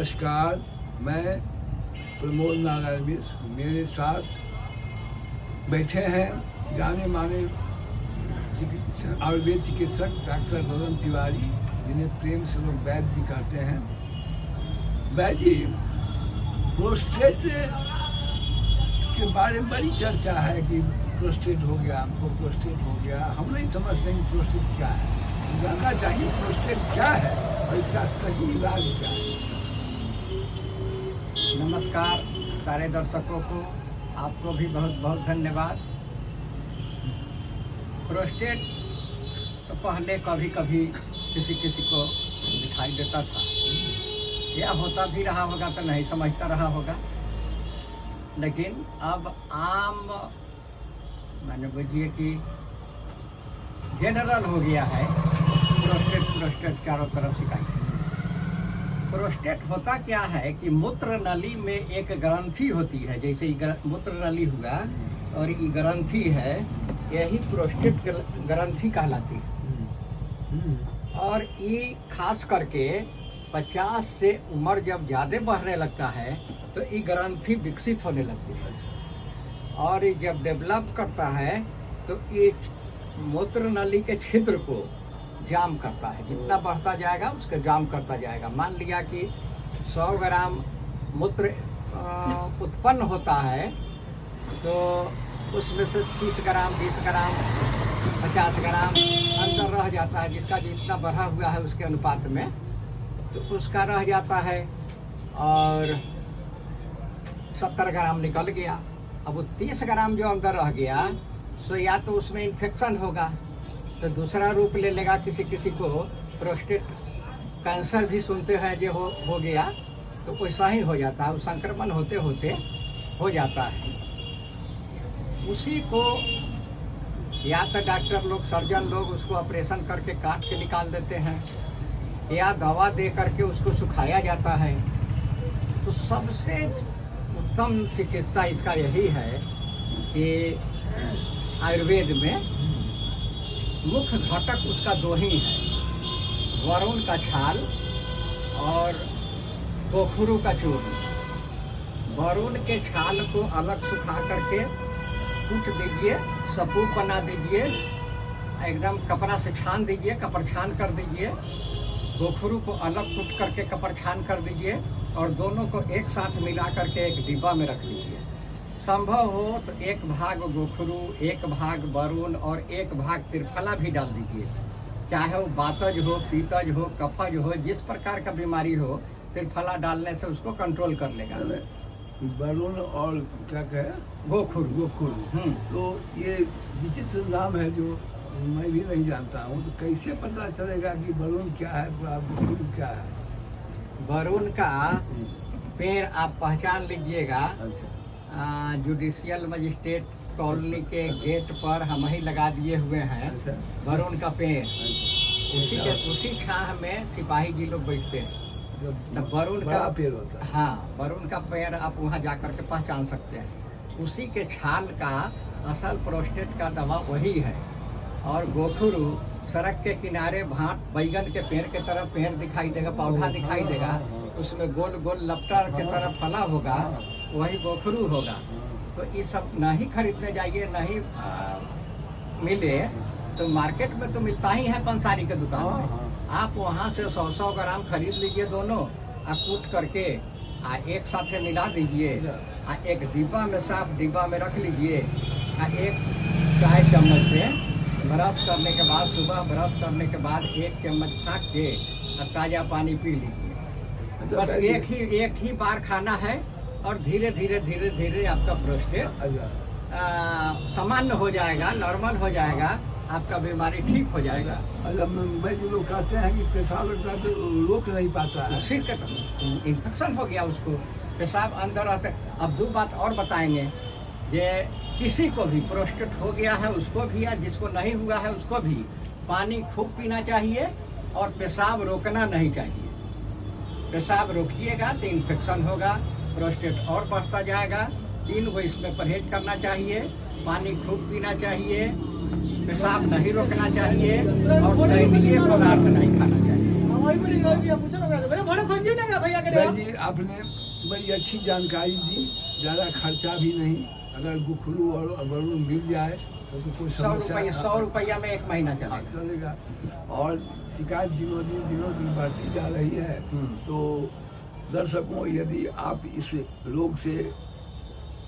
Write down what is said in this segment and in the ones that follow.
नमस्कार, मैं प्रमोद नारायण मिश्र। मेरे साथ बैठे हैं जाने माने आयुर्वेद चिकित्सक डॉक्टर बलराम तिवारी, जिन्हें प्रेम से लोग वैद्य जी कहते हैं। वैद्य जी, प्रोस्टेट के बारे में बड़ी चर्चा है कि प्रोस्टेट हो गया, हमको प्रोस्टेट हो गया। हम नहीं समझते कि प्रोस्टेट क्या है। जानना चाहिए प्रोस्टेट क्या है और इसका सही इलाज क्या है। नमस्कार सारे दर्शकों को, आपको भी बहुत बहुत धन्यवाद। प्रोस्टेट तो पहले कभी कभी किसी किसी को दिखाई देता था, या होता भी रहा होगा तो नहीं समझता रहा होगा, लेकिन अब आम मैंने बुझिए कि जनरल हो गया है। प्रोस्टेट चारों तरफ शिकायत। प्रोस्टेट होता क्या है कि मूत्र नली में एक ग्रंथि होती है, जैसे मूत्र नली हुआ और ये ग्रंथि है, यही प्रोस्टेट ग्रंथि कहलाती है। और ये खास करके 50 से उम्र जब ज़्यादा बढ़ने लगता है तो ये ग्रंथि विकसित होने लगती है, और ये जब डेवलप करता है तो ये मूत्र नली के क्षेत्र को जाम करता है। जितना बढ़ता जाएगा उसका जाम करता जाएगा। मान लिया कि 100 ग्राम मूत्र उत्पन्न होता है तो उसमें से 30 ग्राम 20 ग्राम 50 ग्राम अंदर रह जाता है, जिसका जितना बढ़ा हुआ है उसके अनुपात में, तो उसका रह जाता है और 70 ग्राम निकल गया। अब वो 30 ग्राम जो अंदर रह गया सो या तो उसमें इन्फेक्शन होगा तो दूसरा रूप ले लेगा। किसी किसी को प्रोस्टेट कैंसर भी सुनते हैं जो हो गया, तो वैसा ही हो जाता है। संक्रमण होते होते हो जाता है। उसी को या तो डॉक्टर लोग, सर्जन लोग उसको ऑपरेशन करके काट के निकाल देते हैं, या दवा दे करके उसको सुखाया जाता है। तो सबसे उत्तम चिकित्सा इसका यही है कि आयुर्वेद में मुख्य घटक उसका दो ही है, वरुण का छाल और गोखरू का चूर्ण। वरुण के छाल को अलग सुखा करके कूट दीजिए, सपूप बना दीजिए, एकदम कपड़ा से छान दीजिए, कपड़ छान कर दीजिए। गोखरू को अलग कूट करके कपड़ छान कर दीजिए और दोनों को एक साथ मिला करके एक डिब्बा में रख लीजिए। संभव हो तो एक भाग गोखरू, एक भाग वरुण और एक भाग त्रिफला भी डाल दीजिए। चाहे वो वातज हो, पीतज हो, कफज हो, जिस प्रकार का बीमारी हो, त्रिफला डालने से उसको कंट्रोल कर लेगा। वरुण और क्या कहे, गोखरू। तो ये विचित्र नाम है जो मैं भी नहीं जानता हूँ। तो कैसे पता चलेगा कि वरुण क्या है, गोखरू क्या है? वरुण का पेड़ आप पहचान लीजिएगा। अच्छा। जुडिशियल मजिस्ट्रेट कॉलोनी के गेट पर हम ही लगा दिए हुए हैं वरुण का पेड़। उसी छाह में सिपाही जी लोग बैठते हैं। तो वरुण का पेड़ होता है। हाँ, वरुण का पेड़ आप वहाँ जा कर के पहचान सकते हैं। उसी के छाल का असल प्रोस्टेट का दवा वही है। और गोखरू सड़क के किनारे भाट बैगन के पेड़ के तरफ पेड़ दिखाई देगा, पौधा दिखाई देगा, उसमें गोल गोल लपटा के तरफ फला होगा, वही गोखरू होगा। तो ये सब नहीं खरीदने जाइए, नहीं मिले तो मार्केट में तो मिलता ही है पंसारी के दुकान में। आप वहाँ से 100 ग्राम खरीद लीजिए दोनों, और कूट करके एक साथ मिला दीजिए, एक डिब्बा में, साफ डिब्बा में रख लीजिए। एक चाय चम्मच से ब्रश करने के बाद, सुबह ब्रश करने के बाद 1 चम्मच फाँक के और ताज़ा पानी पी लीजिए। बस एक ही बार खाना है और धीरे धीरे आपका प्रोस्टेट सामान्य हो जाएगा, नॉर्मल हो जाएगा, आपका बीमारी ठीक हो जाएगा। मैं जो लोग कहते हैं कि पेशाब लगता है तो रोक नहीं पाता है, सिर इन्फेक्शन हो गया, उसको पेशाब अंदर रहता। अब 2 बात और बताएंगे, ये किसी को भी प्रोस्टेट हो गया है उसको भी, या जिसको नहीं हुआ है उसको भी पानी खूब पीना चाहिए और पेशाब रोकना नहीं चाहिए। पेशाब रोकिएगा तो इन्फेक्शन होगा, प्रोस्टेट और बढ़ता जाएगा। 3 को इसमें परहेज करना चाहिए, पानी खूब पीना चाहिए, पेशाब नहीं रोकना चाहिए और तैलीय पदार्थ नहीं खाना चाहिए। ना भैया के भाई जी आपने बड़ी अच्छी जानकारी दी, ज़्यादा खर्चा भी नहीं। अगर गुखरू और अबरू मिल जाए तो कोई 100 रुपया में 1 महीना चलेगा। चलेगा। और शिकायत दिनों दिन बढ़ती जा रही है। तो दर्शकों, यदि आप इस रोग से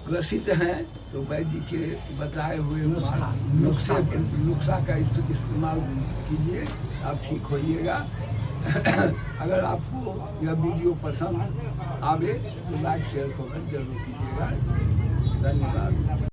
ग्रसित हैं तो वैद्य जी के बताए हुए नुस्खा का इस्तेमाल कीजिए, आप ठीक होइएगा। अगर आपको यह वीडियो पसंद आवे तो लाइक शेयर कमेंट जरूर कीजिएगा। धन्यवाद।